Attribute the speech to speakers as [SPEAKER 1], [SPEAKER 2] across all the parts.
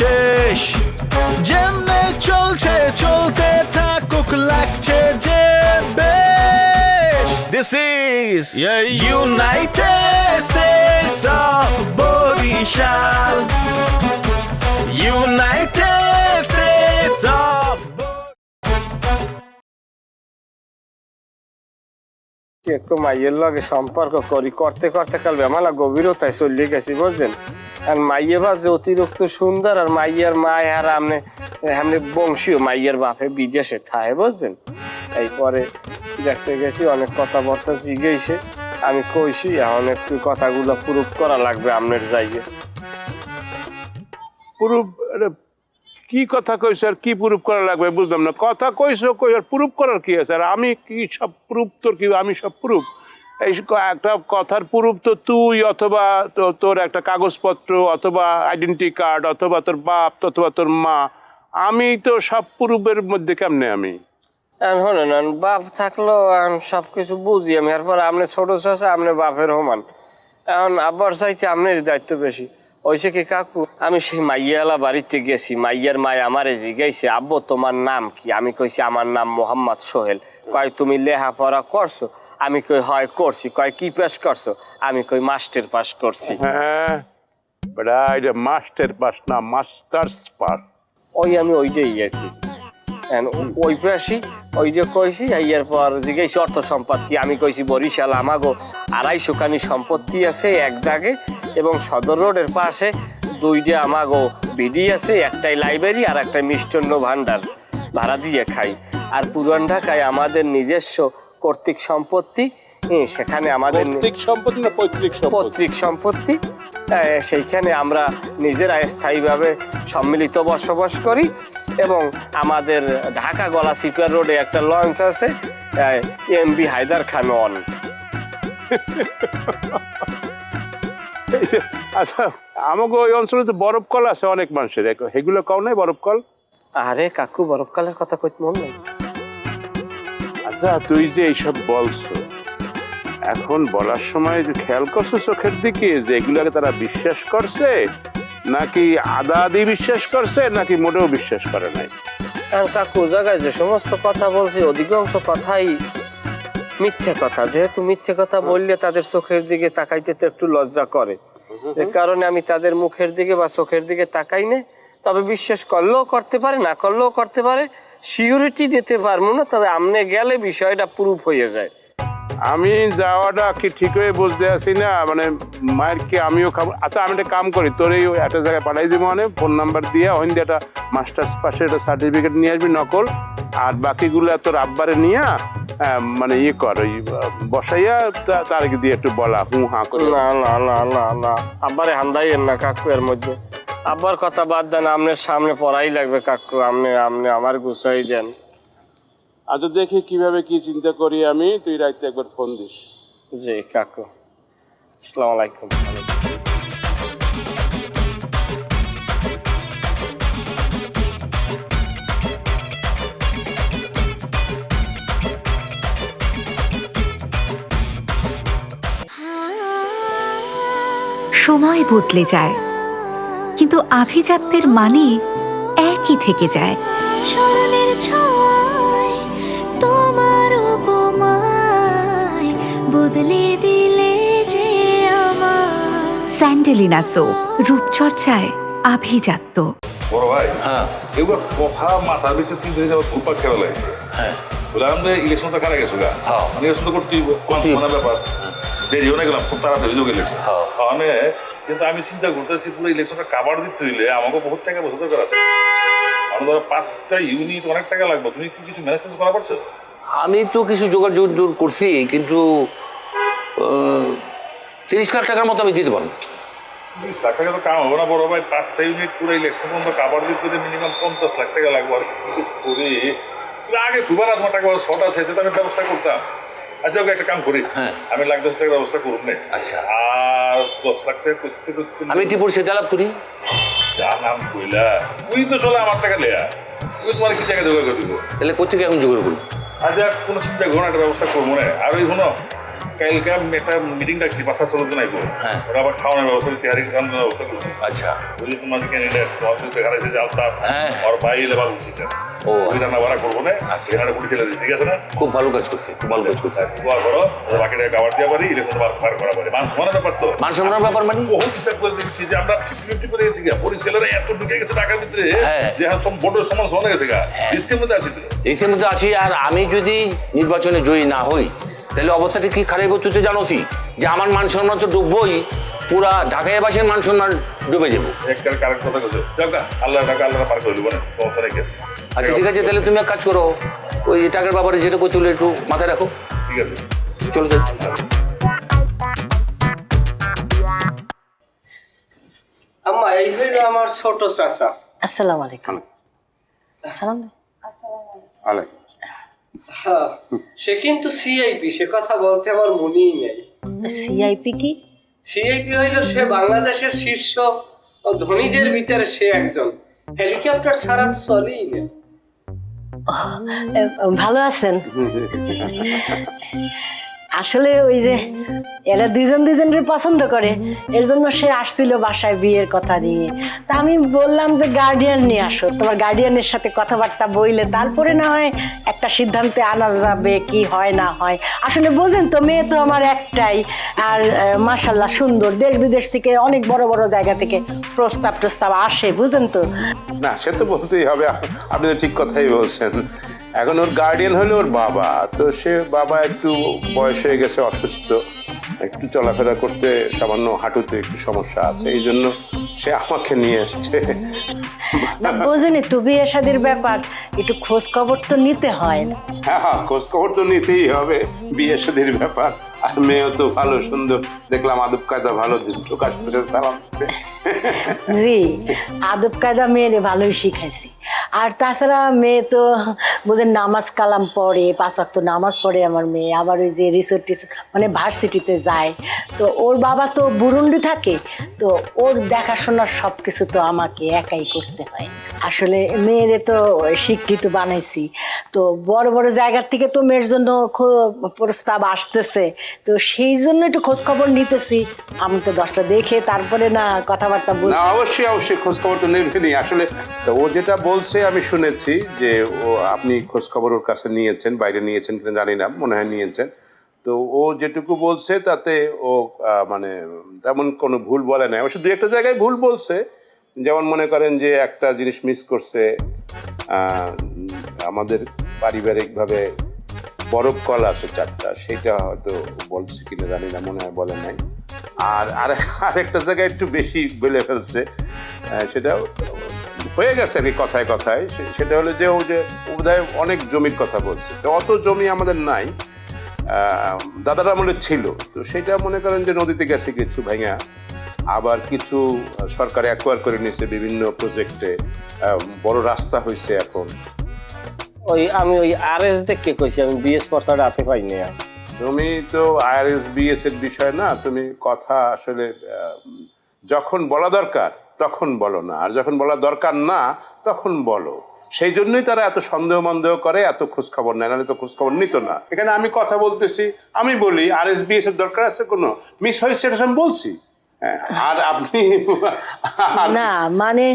[SPEAKER 1] শেষ যেমনে চলছে চলতে থাকুক লাগছে যে বেশ This is United States of Borishal United States of
[SPEAKER 2] মাইয়ের লগে সম্পর্ক করি করতে করতে কাল বেমালা গভীরতায় চলে গেছি বুঝছেন আর মাইয়ে ভাজে অতিরিক্ত সুন্দর আর মাইয়ার মায় আর আমনে বংশীয় মাইয়ের বাপে বিদেশে থাকে বুঝছেন এই পরে দেখতে গেছি অনেক কথাবার্তা জিগেছে আমি কইছি এখন একটু কথাগুলো প্রুফ করা লাগবে আপনার জায়গায়
[SPEAKER 3] প্রুফ কি কথা কইছ আর কি প্রুফ করা লাগবে বুঝলাম না কথা কইছো কই আর প্রুফ করার কি আছে আর আমি কি সব প্রুফ তোর কি আমি সব প্রুফ এই একটা কথার প্রুফ তো তুই অথবা তোর একটা কাগজপত্র অথবা আইডেন্টি কার্ড অথবা তোর বাপ অথবা তোর মা আমি তো সব প্রুফের মধ্যে কেমনে আমি
[SPEAKER 2] শোনেন বাপ থাকলেও সবকিছু বুঝি আমি এরপর আপনি ছোট চাষা আপনি বাপের সমান এখন আব্বার চাইতে আপনারই দায়িত্ব বেশি ওইসে কি কাকু আমি সেই মাইয়ালা বাড়িতে গেছি মাইয়ার মায় আমারে জিজ্ঞাসা আব্বু তোমার নাম কি আমি কইছি আমার নাম মোহাম্মদ সোহেল কয় তুমি লেখাপড়া করছো আমি কই হয় করছি কয় কি পাস করছো আমি কই মাস্টার পাস করছি
[SPEAKER 3] হ্যাঁ বেটা এটা মাস্টার পাস না মাস্টার্স পাস
[SPEAKER 2] ওই আমি ওইটাই আর কি ওই পাশি ওই যে কইছি এর পর জিজ্ঞাসি অর্থ সম্পত্তি আমি কইছি বরিশাল আমাগো 250 খানি সম্পত্তি আছে এক দাগে এবং সদর রোডের পাশে 2টা আমাগো বিডি আছে একটাই লাইব্রেরি আর একটা মিষ্টান্ন ভান্ডার ভাড়া দিয়ে খাই আর পুরান ঢাকায় আমাদের নিজস্ব কর্তৃক সম্পত্তি সেখানে আমাদের পৈতৃক সম্পত্তি সেইখানে আমরা নিজেরা স্থায়ীভাবে সম্মিলিত বসবাস করি এবং আমাদের ঢাকা গলাচিপা রোডে একটা লঞ্চ আছে এমবি হায়দার খান ওয়ান
[SPEAKER 3] আচ্ছা আমাকে ওই অঞ্চলে তো বরফ কল আছে অনেক মানুষের এগুলো কও নাই বরফ কল
[SPEAKER 2] আরে কাকু বরফ কলের কথা কইতে মন নাই
[SPEAKER 3] আচ্ছা তুই যে এইসব বলছো এখন বলার সময় যে খেয়াল করছো চোখের দিকে যে এগুলোকে তারা বিশ্বাস করছে নাকি আদা আদি বিশ্বাস করছে নাকি মোটেও বিশ্বাস করে নাই
[SPEAKER 2] কারণ কাকু জায়গায় যে সমস্ত কথা বলছি অধিকাংশ কথাই মিথ্যে কথা যেহেতু মিথ্যে কথা বললে তাদের চোখের দিকে তাকাইতে তো একটু লজ্জা করে এর কারণে আমি তাদের মুখের দিকে বা চোখের দিকে তাকাই না তবে বিশ্বাস করলেও করতে পারে না করলেও করতে পারে সিউরিটি দিতে পারবো না তবে আমনে গেলে বিষয়টা প্রুফ হয়ে যায়
[SPEAKER 3] আমি যাওয়াটা কি ঠিক হয়ে বুঝতে আসি না মানে মায়ের কি আমিও খাবো আচ্ছা আমি একটা কাম করি তোর এই একটা জায়গায় পাঠাই দিব মানে ফোন নাম্বার দিয়ে ওই দিয়ে একটা মাস্টার্স পাশে একটা সার্টিফিকেট নিয়ে আসবি নকল আর বাকিগুলো তোর আব্বারে নিয়ে মানে ইয়ে কর ওই বসাইয়া তারকে দিয়ে একটু বলা হা করে
[SPEAKER 2] না না না না না আব্বারে হান্দাইয়েন না কাকু এর মধ্যে আব্বার কথা বাদ দেন আপনার সামনে পড়াই লাগবে কাকু আপনি আমার গুছাই দেন
[SPEAKER 3] আচ্ছা দেখি কিভাবে কি চিন্তা করি আমি তুই রাইতে একবার ফোন দিস
[SPEAKER 2] জি কাকু আসসালামু আলাইকুম
[SPEAKER 4] সময় বদলে যায় কিন্তু আভিজাত্যের মানে একই থেকে যায়
[SPEAKER 5] স্মরণের ছোঁয়ায় তোমার উপমায় বদলে দিলে যে আমার
[SPEAKER 4] স্যান্ডেলিনা সো রূপচর্চায় আভিজাত্য
[SPEAKER 6] বড় ভাই হ্যাঁ এবার কথা মাথার ভিতরে তিন দিন যাবো ঘুরপাক খেলা লাগছে হ্যাঁ বলে আমাদের ইলেকশনটা কারা গেছো গা হ্যাঁ ইলেকশনটা করতেই ব্যাপার দেরি হয়ে গেলাম খুব তাড়াতাড়ি যোগ ইলেকশন আমি কিন্তু আমি চিন্তা করতেছি পুরো ইলেকশনটা কাভার দিতে হইলে আমাকে বহুত টাকা বসে দরকার আছে আমার ধরো 5টা ইউনিট অনেক টাকা লাগবে তুমি কি কিছু ম্যানেজ করা পারছো
[SPEAKER 7] আমি তো কিছু জোগাড় করছি, কিন্তু 30 লাখ টাকার মতো আমি দিতে পারবো।
[SPEAKER 6] 20 লাখ টাকা তো কাম হবে না বড় ভাই, 5টা ইউনিট পুরো ইলেকশন পর্যন্ত কাভার দিতে মিনিমাম 50 লাখ টাকা লাগবে। আর করে আগে দুবার আমার টাকা শর্ট আছে, তো আমি ব্যবস্থা করতাম। আচ্ছা ওকে একটা কাম করি,
[SPEAKER 7] হ্যাঁ
[SPEAKER 6] আমি 1 লাখ 10 টাকার ব্যবস্থা করুন না।
[SPEAKER 7] আচ্ছা,
[SPEAKER 6] আর 10 লাখ টাকা করতে করতে
[SPEAKER 7] আমি টিপুর সেটা লাভ করি।
[SPEAKER 6] যা নাম কইলা তুই তো চলে আমার টাকা লেয়া, তুই তোমার কি টাকা জোগাড় করে দিব?
[SPEAKER 7] তাহলে কোথেকে এখন জোগাড় করি?
[SPEAKER 6] আচ্ছা কোনো চিন্তা করো না, একটা ব্যবস্থা করবো না। আর ওই শোনো, কালকে আমি একটা মিটিং ডাকছি 5-7 জন আইবো।
[SPEAKER 7] হ্যাঁ।
[SPEAKER 6] ওরা আবার খাওয়ানোর ব্যবস্থা, তেহারি খাওয়ানোর ব্যবস্থা করছি।
[SPEAKER 7] আচ্ছা,
[SPEAKER 6] বুঝলি তোমার ক্যান্ডিডেট তোমার দেখা যাচ্ছে যে আলতাফ
[SPEAKER 7] হ্যাঁ।
[SPEAKER 6] আর ভাই লেবার উচিত
[SPEAKER 7] ও
[SPEAKER 6] ওই রান্না বাড়া করবো না।
[SPEAKER 7] আচ্ছা।
[SPEAKER 6] সেখানে পুলিশ ছেলে দিচ্ছি, ঠিক আছে না?
[SPEAKER 7] খুব ভালো কাজ করছে, খুব ভালো কাজ করছে।
[SPEAKER 6] দোয়া করো বাকি টাকা কাভার দেওয়া পারি, ইলেকশন বার করা পারি। মান সমানের ব্যাপার তো,
[SPEAKER 7] মান সম্মানের ব্যাপার মানে
[SPEAKER 6] বহু হিসাব করে দেখছি যে আমরা 50-50 করে গেছি গা। পুলিশ ছেলেরা এত ঢুকে গেছে টাকার ভিতরে
[SPEAKER 7] হ্যাঁ।
[SPEAKER 6] যে সব ভোটের সমান সমান হয়ে গেছে গা। রিস্কের মধ্যে আছি তো।
[SPEAKER 7] এর মধ্যে আছি। আর আমি যদি নির্বাচনে জয়ী না হই, তাহলে অবস্থাটা কি খারাপ তুই তো জানোসই যে আমার মান সম্মান তো ডুববই, পুরা ঢাকাইবাসীর মান সম্মান ডুবে যাবো।
[SPEAKER 6] একটা কারেক্ট কথা বলছো, যাক আল্লাহ টাকা আল্লাহ পার করে দেবো না, সমস্যা রেখে।
[SPEAKER 7] আচ্ছা ঠিক আছে, তাহলে তুমি এক কাজ করো, ওই টাকার ব্যাপারে যেটা করতে হলে একটু মাথায় রাখো।
[SPEAKER 6] ঠিক আছে,
[SPEAKER 7] চলো যাই।
[SPEAKER 2] আম্মা এই হইল আমার ছোট চাচা।
[SPEAKER 8] আসসালামু আলাইকুম। আসসালাম।
[SPEAKER 3] আলাইকুম।
[SPEAKER 2] হ্যাঁ, সে কিন্তু সিআইপি, সে কথা বলতে আমার মনেই নেই।
[SPEAKER 8] সিআইপি কি?
[SPEAKER 2] সিআইপি হইল সে বাংলাদেশের শীর্ষ ধনীদের ভিতরে সে একজন। হেলিকপ্টার ছাড়া তো চলেই না।
[SPEAKER 8] ভালো আছেন? আসলে ওই যে এরা দুজনের পছন্দ করে, এর জন্য সে আসছিল বাসায় বিয়ের কথা নিয়ে। তা আমি বললাম যে গার্ডিয়ান নিয়ে আসো, তোমার গার্ডিয়ানের সাথে কথাবার্তা বইলে তারপরে না হয় একটা সিদ্ধান্তে আনা যাবে কি হয় না হয়। আসলে বোঝেন তো, মেয়ে তো আমার একটাই। আর মাশাল্লাহ সুন্দর, দেশ বিদেশ থেকে অনেক বড় বড় জায়গা থেকে প্রস্তাব আসে, বুঝেন তো।
[SPEAKER 3] না সে তো বলতেই হবে, আপনি তো ঠিক কথাই বলছেন। এখন ওর গার্ডিয়ান হলো ওর বাবা, তো সে বাবা একটু বয়স হয়ে গেছে, অসুস্থ, একটু চলাফেরা করতে সামান্য হাঁটুতে একটু সমস্যা আছে, এই জন্য সে আমাকে নিয়ে এসছে।
[SPEAKER 8] না বোঝেনি তো, বিয়ে শাদির ব্যাপার, একটু খোঁজ খবর তো নিতে হয় না?
[SPEAKER 3] হ্যাঁ, খোঁজ খবর তো নিতেই হবে, বিয়ে শাদীর ব্যাপার। আর মেয়েও তো ভালো সুন্দর, দেখলাম আদব কায়দা ভালো, ঢোকার সাথে সালাম দিচ্ছে।
[SPEAKER 8] জি, আদব কায়দা মেয়েরে ভালোই শিখাইছি। আর তাছাড়া মেয়ে তো বুঝেন নামাজ কালাম পড়ে, 5 ওয়াক্ত নামাজ পড়ে আমার মেয়ে। আবার ওই যে রিসোর্ট মানে ভার্সিটিতে যায়। তো ওর বাবা তো বুরুন্ডি থাকে, তো ওর দেখাশোনার সব কিছু তো আমাকে একাই করতে হয়। আসলে মেয়েরে তো শিক্ষিত বানাইছি, তো বড় বড় জায়গার থেকে তো মেয়ের জন্য প্রস্তাব আসতেছে, তো সেই জন্য একটু খোঁজ খবর নিতেছি। আমি তো 10টা দেখে তারপরে না কথাবার্তা বলি।
[SPEAKER 3] না অবশ্যই খোঁজ খবর তো নেবেনই। আসলে ও যেটা বলছে আমি শুনেছি যে আপনি খোঁজ খবর ওর কাছে নিয়েছেন, বাইরে নিয়েছেন কিনা জানি না, মনে হয় নিয়েছেন। তো ও যেটুকু বলছে তাতে ও মানে তেমন কোনো ভুল বলে নাই। অবশ্য 2-1 জায়গায় ভুল বলছে, যেমন মনে করেন যে একটা জিনিস মিস করছে, আমাদের পারিবারিকভাবে বরফ কল আছে 4টা, সেটা হয়তো বলছে কিনা জানি না, মনে হয় বলে নাই। আর আরেকটা জায়গায় একটু বেশি বলে ফেলছে, সেটা হয়ে গেছে আর কি কথায় কথায়। সেটা হলো যে ও যে বোধহয় অনেক জমির কথা বলছে, তো অত জমি আমাদের নাই, দাদার আমলে ছিল। তো সেটা মনে করেন যে নদীতে গেছে কিছু ভেঙা, আবার কিছু সরকার অ্যাকোয়ার করে নিয়েছে বিভিন্ন প্রজেক্টে, বড় রাস্তা হয়েছে এখন।
[SPEAKER 2] আমি ওই আরএস দেখে কইছি, আমি বিএস পড়াটা হাতে পাইনি।
[SPEAKER 3] তুমি তো আইআরএস বিএস এর বিষয় না, তুমি কথা আসলে যখন বলা দরকার তখন বলো না, আর যখন বলা দরকার না তখন বলো। সেই জন্যই তারা এত সন্দেহ করে, এত খোঁজখবর নেয়, নাহলে তো খোঁজখবর নিত না। এখানে আমি কথা বলতেছি, আমি বলি আরএসবিএস এর দরকার আছে, কোনো মিস হয়েছে সেটা আমি বলছি। হ্যাঁ, আর আপনি
[SPEAKER 8] না মানে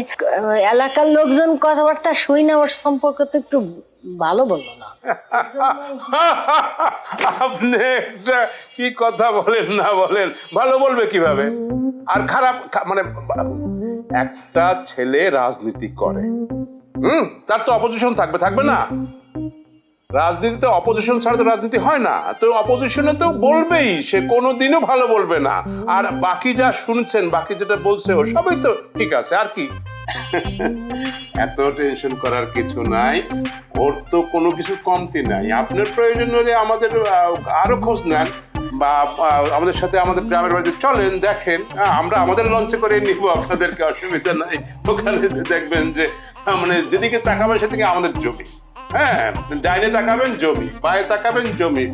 [SPEAKER 8] এলাকার লোকজন কথাবার্তা শুই না, ওর সম্পর্কে তো একটু ভালো বললো না।
[SPEAKER 3] আপনি একটা কি কথা বলেন না বলেন, ভালো বলবে কিভাবে? আর খারাপ মানে একটা ছেলে রাজনীতি করে, তার তো অপোজিশন থাকবে না? রাজনীতিতে অপোজিশন ছাড়া তো রাজনীতি হয় না। তো অপোজিশনে তো বলবেই, সে কোনোদিনও ভালো বলবে না। আর বাকি যা শুনছেন, বাকি যেটা বলছে ও সবই তো ঠিক আছে। আর কি এত টেনশন করার কিছু নাই, ওর তো কোনো কিছু কমতি নাই। আপনার প্রয়োজন হলে আমাদের আরো খোঁজ নেন বা আমাদের সাথে আমাদের গ্রামের বাড়িতে চলেন, দেখেন। আমরা আমাদের লঞ্চে করে নিব, আপনাদেরকে অসুবিধা নাই। ওখানে দেখবেন যে মানে যেদিকে তাকাবেন সেদিকে আমাদের জমি। হ্যাঁ, ডাইনে তাকাবেন জমি, বায়ে তাকাবেন জমি,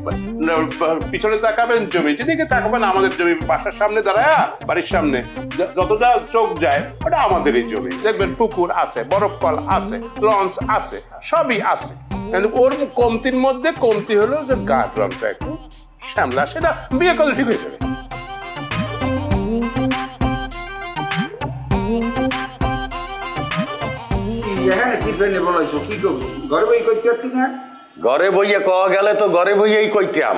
[SPEAKER 3] পিছনে তাকাবেন জমি, যেদিকে তাকাবেন আমাদের জমি। বাসার সামনে দাঁড়ায়, বাড়ির সামনে যতটা চোখ যায় ওটা আমাদেরই জমি। দেখবেন পুকুর আছে, বরফ কল আছে, লঞ্চ আছে, সবই আছে। কিন্তু ওর কমতির মধ্যে কমতি হলো যে গাছ রংটা একটু শ্যামলা, সেটা বিয়ে করলে ঠিক হয়ে যাবে।
[SPEAKER 9] ঘরে বইয়ে কওয়া গেলে তো ঘরে বইয়েই কইতাম।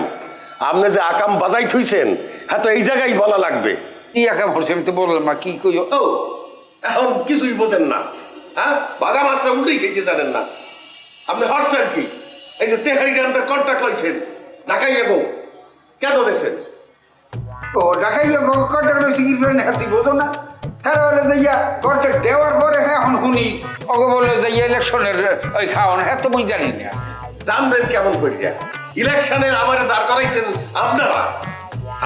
[SPEAKER 9] আপনি যে আকাম বাজাই থইছেন, হ্যাঁ তো এই জায়গায় বলা লাগবে।
[SPEAKER 7] কি একা ভরছে আমি তো বললাম না, কি কই
[SPEAKER 9] ও এখন কিছুই বোঝেন না, হ্যাঁ? ভাজা মাছটা উল্টেই খেতে জানেন না। আপনি হরছেন কি? এই যে তেহারি গ্রামটার কন্ট্রাক্ট লইছেন, ঢাকাই গো কেন দেছেন?
[SPEAKER 10] ও ঢাকাই কন্ট্রাক্ট লইছে কি করে না তুই বোঝো না? হ্যাঁ বলে যাইয়া কন্ট্রাক্ট দেওয়ার পরে হ্যাঁ এখন শুনি ওকে বলে যাইয়া ইলেকশনের ওই খাওয়ান, হ্যাঁ তো মুই জানি না।
[SPEAKER 9] জানবেন কেমন করিয়া? ইলেকশনে আমার দাঁড় করাইছেন আপনারা,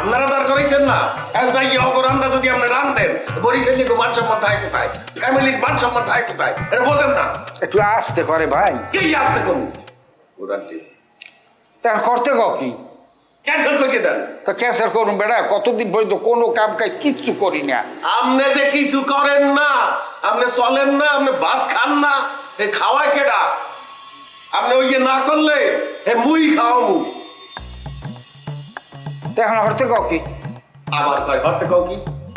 [SPEAKER 9] আপনারা দাঁড় করাইছেন না। এখন যাইয়া অগরামটা যদি আপনি রান দেন, বরিশাল মান সম্মান থাকে কোথায়? ফ্যামিলির মান সম্মান থাকে কোথায়? এটা বোঝেন না।
[SPEAKER 10] একটু আসতে করে ভাই,
[SPEAKER 9] কে আসতে করুন উড়ানটি
[SPEAKER 10] তার করতে গ কি
[SPEAKER 9] ক্যান্সেল করে দেন।
[SPEAKER 10] তো ক্যান্সেল করুন বেড়া, কতদিন পর্যন্ত কোনো কাম কাজ কিচ্ছু করি না।
[SPEAKER 9] আপনি যে কিছু করেন না, আপনি চলেন না, আপনি ভাত খান না, এই খাওয়ায় কেডা? আপনি ওই যে না করলে হে মুই খাওয়াবো।
[SPEAKER 10] এখন হরতে গ কি
[SPEAKER 9] আবার কয় হরতে কও কি?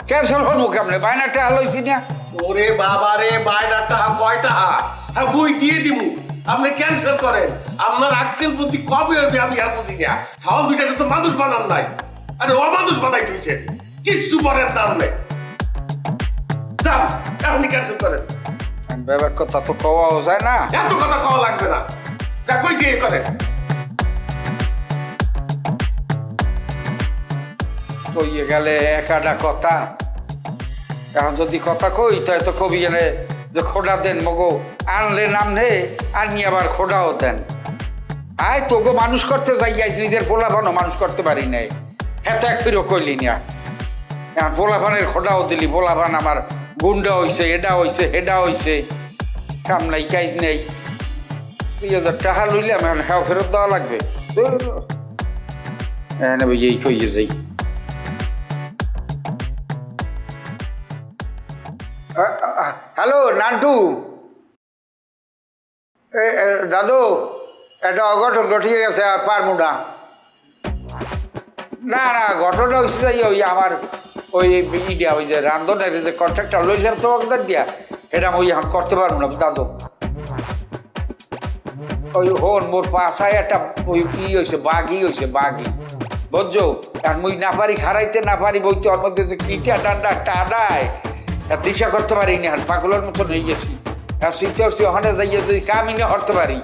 [SPEAKER 10] ক্যান্সেল করবো কেমনে? বাইনাটা লইছি না।
[SPEAKER 9] ওরে বাবা রে, বাইরের টাকা কয় টাকা? হ্যাঁ বই দিয়ে দিমু, আপনি ক্যান্সেল করেন। আপনার আক্কেল বুদ্ধি কবে হবে আমি আর বুঝি না। সাওয়াল দুইটাকে তো মানুষ বানান নাই, আরে অমানুষ বানাই তুইছেন। কিচ্ছু পড়েন না আপনি। যান আপনি ক্যান্সেল করেন।
[SPEAKER 10] ব্যাপার কথা তো কওয়াও যায় না।
[SPEAKER 9] এত কথা কওয়া লাগবে না, যা কইছি এই করেন।
[SPEAKER 10] কইয়ে গেলে একাডা কথা, এখন যদি কথা কই তাই তো কবি এনে যে খোডা দেন মগো আনলে নামলে আর নিয়ে আবার খোডাও দেন। আয় তোকে মানুষ করতে যাই নিজের পোলাভানও মানুষ করতে পারি নাই, হ্যাঁ তো এক ফিরও কইলি না। এখন পোলাভানের খোডাও দিলি, পোলাভান আমার গুন্ডা হইছে, এটা হইছে, হেডা হইছে, কাম নাই কাজ নেই। 2000 টাকা লইলাম, এখন হ্যাঁ ফেরত দেওয়া লাগবে। এই কইয়ে যাই। হ্যালো নান্টু, দাদু একটা অঘটন ঘটিয়ে গেছে আর পারমুডা। না না ঘটনা হচ্ছে যাই ওই আমার ওই ইডিয়া ওই যে রান্ধনের যে কন্ট্রাক্টটা লইলাম তো ওদের দিয়া, এটা ওই এখন করতে পারবো না দাদু। ওই হন মোর পাশায় একটা ওই হয়েছে বাঘি হয়েছে, বাঘি বুঝছো? আর মুই না পারি হারাইতে, না পারি বইতে, ওর মধ্যে যে কিটা ডান্ডা টাডায় দিশা করতে পারিনি, আর পাগলের মতো হয়ে গেছি। চিন্তা করছি ওখানে যাইয়ে যদি কামিনে হরতে পারি,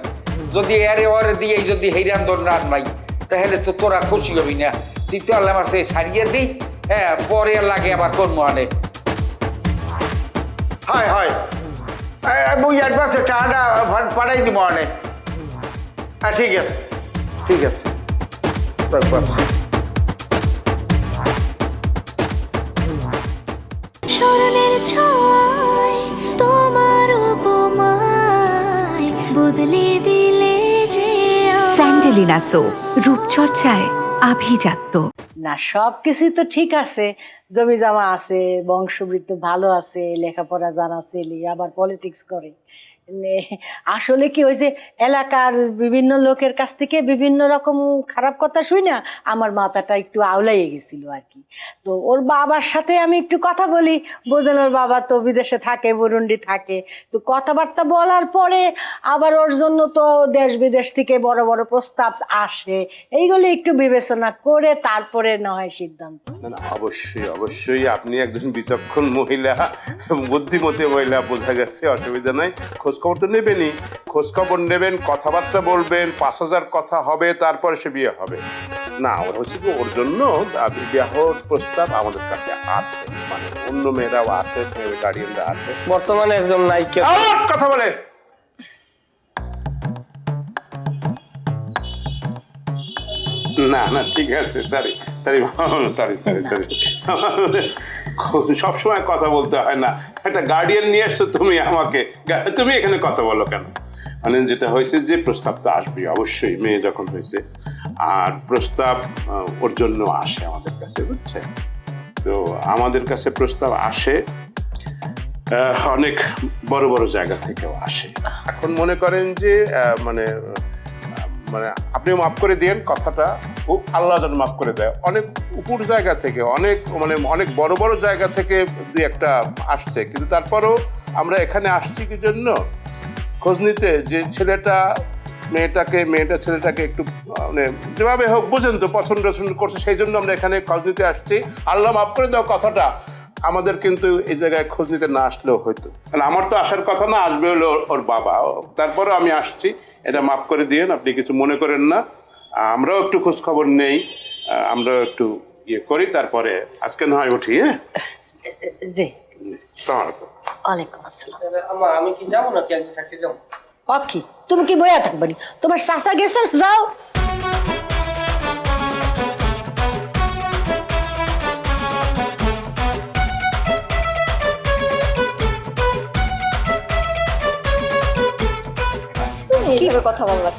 [SPEAKER 10] যদি এরে ওরে দিয়ে যদি হেরান দোন রাত নাই, তাহলে তো তোরা খুশি হবি না। চিন্তা করলে আমার সেই সারিয়ে দিই, হ্যাঁ পরে লাগে আবার কর্ম আনে। হয় হয় মুই অ্যাডভান্সে টাকাটা পাঠাই দিব আনে। হ্যাঁ ঠিক আছে, ঠিক আছে।
[SPEAKER 5] স্মরণের ছোঁয়ায় তোমার উপমায় বদলে দিলে যে
[SPEAKER 4] স্যান্ডেলিনা সো, রূপচর্চায় আভিজাত্য।
[SPEAKER 8] না সব কিছুই তো ঠিক আছে, জমি জমা আছে, বংশবৃত্ত ভালো আছে, লেখাপড়া জানা ছেলে, আবার পলিটিক্স করে। আসলে কি হয়েছে, এলাকার বিভিন্ন লোকের কাছ থেকে বিভিন্ন রকম খারাপ কথা শুই না, আমার মাথাটা একটু আওলাইয়ে গেছিল আর কি। তো ওর বাবার সাথে আমি একটু কথা বলি, বোঝেন ওর বাবা তো বিদেশে থাকে, বুরুন্ডি থাকে। তো কথাবার্তা বলার পরে আবার ওর জন্য তো দেশ বিদেশ থেকে বড় বড় প্রস্তাব আসে, এইগুলি একটু বিবেচনা করে তারপরে না হয় সিদ্ধান্ত।
[SPEAKER 3] না অবশ্যই অবশ্যই আপনি একজন বিচক্ষণ মহিলা, বুদ্ধিমতী মহিলা, বোঝা গেছে, অসুবিধা নাই। খোঁজ খোঁজখবর তো নেবেনই, খোঁজখবর নেবেন, কথাবার্তা বলবেন, 5,000 কথা হবে, তারপরে সে বিয়ে হবে না। ওর হচ্ছে কি ওর জন্য বিবাহর প্রস্তাব আমাদের কাছে আছে, মানে অন্য মেয়েরাও আছে, গার্ডিয়ানরা আছে।
[SPEAKER 2] বর্তমানে একজন নায়িকা
[SPEAKER 3] কথা বলে না না ঠিক আছে, sorry sorry sorry sorry sorry সবসময় কথা বলতে হয় না। একটা গার্ডিয়ান নিয়ে এসছো তুমি আমাকে, তুমি এখানে কথা বলো কেন? মানে যেটা হয়েছে যে প্রস্তাব তো আসবে অবশ্যই, মেয়ে যখন হয়েছে, আর প্রস্তাব ওর জন্য আসে আমাদের কাছে, বুঝছে? তো আমাদের কাছে প্রস্তাব আসে অনেক বড় বড় জায়গা থেকেও আসে। এখন মনে করেন যে মানে মানে আপনি মাফ করে দিয়েন কথাটা, আল্লাহ যেন মাফ করে দেয়, অনেক উপর জায়গা থেকে, অনেক মানে অনেক বড় বড় জায়গা থেকে দুই একটা আসছে, কিন্তু তারপরও আমরা এখানে আসছি কি জন্য? খোঁজ নিতে যে ছেলেটা মেয়েটা ছেলেটাকে একটু মানে যেভাবে হোক বুঝেন তো পছন্দ করছে, সেই জন্য আমরা এখানে খোঁজ নিতে আসছি। আল্লাহ মাফ করে দাও কথাটা, আমাদের কিন্তু এই জায়গায় খোঁজ নিতে না আসলেও হয়তো, মানে আমার তো আসার কথা না, আসবে হলো ওর বাবা, তারপরেও আমি আসছি, এটা মাফ করে দিয়েন, আপনি কিছু মনে করেন না। আমরাও একটু খোঁজ খবর নেই, আমরাও একটু ইয়ে করি, তারপরে আজকে না হয় উঠি। হ্যাঁ
[SPEAKER 8] জি,
[SPEAKER 3] আসসালামু আলাইকুম।
[SPEAKER 8] ওয়ালাইকুম আসসালাম।
[SPEAKER 2] আম্মা আমি কি যাবো নাকি একদিন থাকতে যাবো?
[SPEAKER 8] কি তুমি কি বইয়া থাকবানি? তোমার চাচা গেছে, যাও।
[SPEAKER 5] এইভাবে কথা বললা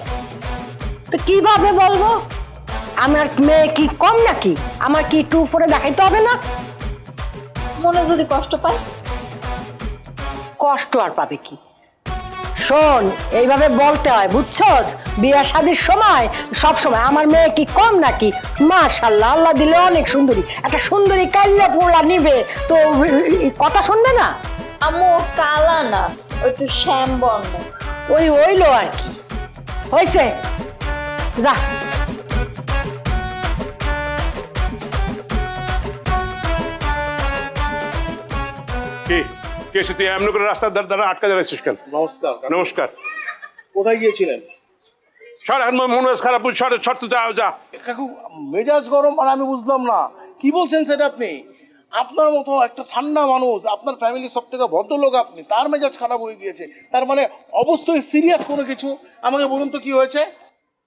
[SPEAKER 8] তো কিভাবে বলবো? আমার মেয়ে কি কম নাকি? আমার কি একটু উপরে দেখাইতে হবে না?
[SPEAKER 5] মনে যদি কষ্ট পায়?
[SPEAKER 8] কষ্ট আর পাবে কি? শোন, এইভাবে বলতে হয়, বুঝছস? বিয়ে শাদির সময় সব সময় আমার মেয়ে কি কম নাকি? মাশাআল্লাহ, আল্লাহ দিলে অনেক সুন্দরী, একটা সুন্দরী কাইল্লা পোলা নিবে তো কথা শুনবে না?
[SPEAKER 5] আম্মু কালা না, একটু শ্যাম বর্ণ।
[SPEAKER 8] ওই হইলো আর কি, হয়েছে, যা।
[SPEAKER 3] কি কেসে তুই এমন করে রাস্তার দ্বারা আটকা যাচ্ছিস কেন?
[SPEAKER 9] নমস্কার।
[SPEAKER 3] নমস্কার।
[SPEAKER 9] কোথায় গিয়েছিলেন?
[SPEAKER 3] সর, এখন মন মেজাজ খারাপ, শর্ত যাও যা।
[SPEAKER 9] কাকু মেজাজ গরম মানে আমি বুঝলাম না কি বলছেন সেটা আপনি। আপনার মতো একটা ঠান্ডা মানুষ, আপনার ফ্যামিলির সব থেকে ভদ্রলোক, আপনি তার মেজাজ খারাপ হয়ে গিয়েছে, তার মানে অবশ্যই সিরিয়াস কোনো কিছু। আমাকে বলুন তো কি হয়েছে?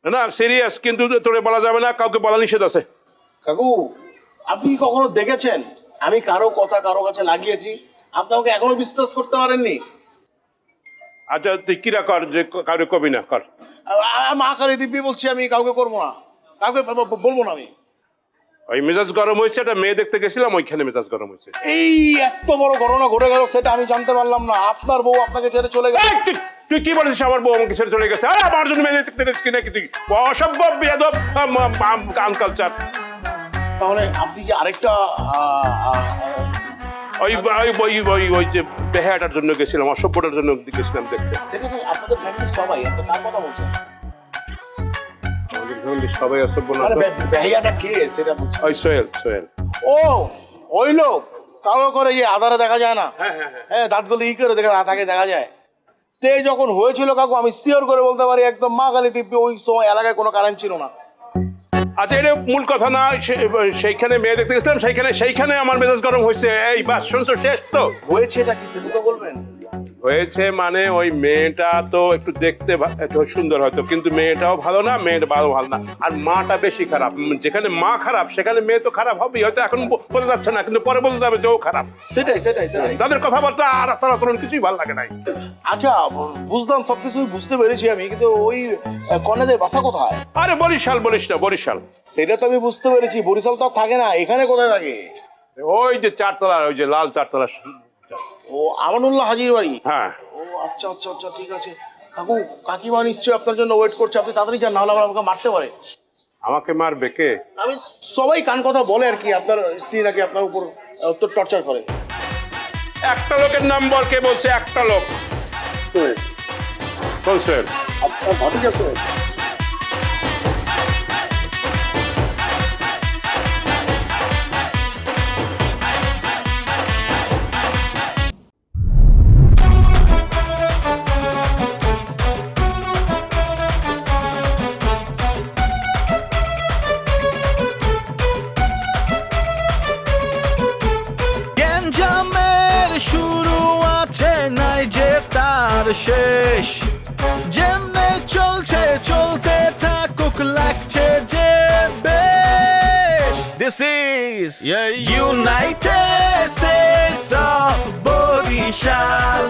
[SPEAKER 3] না সিরিয়াস, কিন্তু তোরে বলা যাবে না, কাউকে বলা নিষেধ আছে।
[SPEAKER 9] কাকু আপনি কি কখনো দেখেছেন আমি কারো কথা কারো কাছে লাগিয়েছি? আপনি আমাকে এখনো বিশ্বাস করতে পারেননি?
[SPEAKER 3] আচ্ছা তুই কিরা কর, যে কাউকে কবি না কর।
[SPEAKER 9] মা কালী দিব্যি বলছি, আমি কাউকে করবো না, কাউকে বলবো না আমি।
[SPEAKER 3] ওই মেজাজ গরম হয়েছে, একটা মেয়ে দেখতে গেছিলাম, ওইখানে মেজাজ গরম হয়েছে।
[SPEAKER 9] এই এত বড় ঘটনা ঘটে গেল সেটা আমি জানতে পারলাম না। আপনার বউ আপনাকে ছেড়ে চলে গেছে।
[SPEAKER 3] তুই কি বলিস আমার বউ আমাকে ছেড়ে চলে গেছে? আরে আমার জন্য মেয়ে দেখতে গেছিস কি নাকি? তুই অসভ্য বেয়াদব আনকালচার।
[SPEAKER 9] তাহলে আপনি কি আরেকটা
[SPEAKER 3] ওই যে বেহাটার জন্য গেছিলাম, অসভ্যটার জন্য গেছিলাম দেখতে।
[SPEAKER 9] সেটা তো আপনাদের ফ্যামিলির সবাই, আপনি কার কথা বলছেন?
[SPEAKER 3] সবাই অসভ্য না।
[SPEAKER 9] বেহাইয়াটা কে সেটা বুঝছি।
[SPEAKER 3] ওই সোহেল।
[SPEAKER 9] ও ওই লোক কালো করে যে আধারে দেখা যায় না, হ্যাঁ দাঁতগুলো ই করে দেখে তাকে দেখা যায়। সে যখন হয়েছিল কাকু আমি শিওর করে বলতে পারি একদম মা কালী দিব্যি ওই সময় এলাকায় কোনো কারেন্ট ছিল না।
[SPEAKER 3] আচ্ছা এটা মূল কথা না, সেইখানে মেয়ে দেখতে গেছিলাম, সেইখানে আমার মেজাজ গরম হয়েছে। এই বাস শুনছো, শেষ তো
[SPEAKER 9] হয়েছে, এটা কি সেটা তো বলবেন?
[SPEAKER 3] হয়েছে মানে ওই মেয়েটা তো একটু দেখতে একটু সুন্দর হয়তো, কিন্তু মেয়েটাও ভালো না, মেয়েটা ভালো না, আর মাটা বেশি খারাপ। যেখানে মা খারাপ সেখানে মেয়ে তো খারাপ হবেই, হয়তো এখন বোঝা যাচ্ছে না, কিন্তু পরে বোঝা যাবে যে ও খারাপ।
[SPEAKER 9] সেটাই
[SPEAKER 3] তাদের কথাবার্তা আর আচরণ কিছুই ভালো লাগে নাই।
[SPEAKER 9] আচ্ছা বুঝলাম, সবকিছুই বুঝতে পেরেছি আমি, কিন্তু ওই কন্যাদের বাসা কোথায়?
[SPEAKER 3] আরে বরিশাল, বলিস না, বরিশাল।
[SPEAKER 9] সেটা তো আমি বুঝতে পেরেছি, বরিশাল তো আর থাকে না, এখানে কোথায় থাকে?
[SPEAKER 3] ওই যে চারতলা, ওই যে লাল চারতলা।
[SPEAKER 9] ও আমানুল্লাহ হাজির বাড়ি।
[SPEAKER 3] হ্যাঁ।
[SPEAKER 9] ও আচ্ছা আচ্ছা আচ্ছা, ঠিক আছে। কাকু কাকিমা নিশ্চয়ই আপনার জন্য ওয়েট করছে, আপনি তাড়াতাড়ি যান, নাহলে আবার আমাকে মারতে পারে।
[SPEAKER 3] আমাকে মারবে কে?
[SPEAKER 9] আমি সবাই কান কথা বলে আর কি, আপনার স্ত্রী নাকি আপনার উপর টর্চার করে।
[SPEAKER 3] একটা লোকের নাম বল, কে বলছে? একটা লোক বলছে
[SPEAKER 9] আপনার ভাতিজা সোহেল।
[SPEAKER 1] শুরু আছে নাই যে তার শেষ যেমনে চলছে চলতে থাকুক লাগছে যে বেশ This is United States of Borishal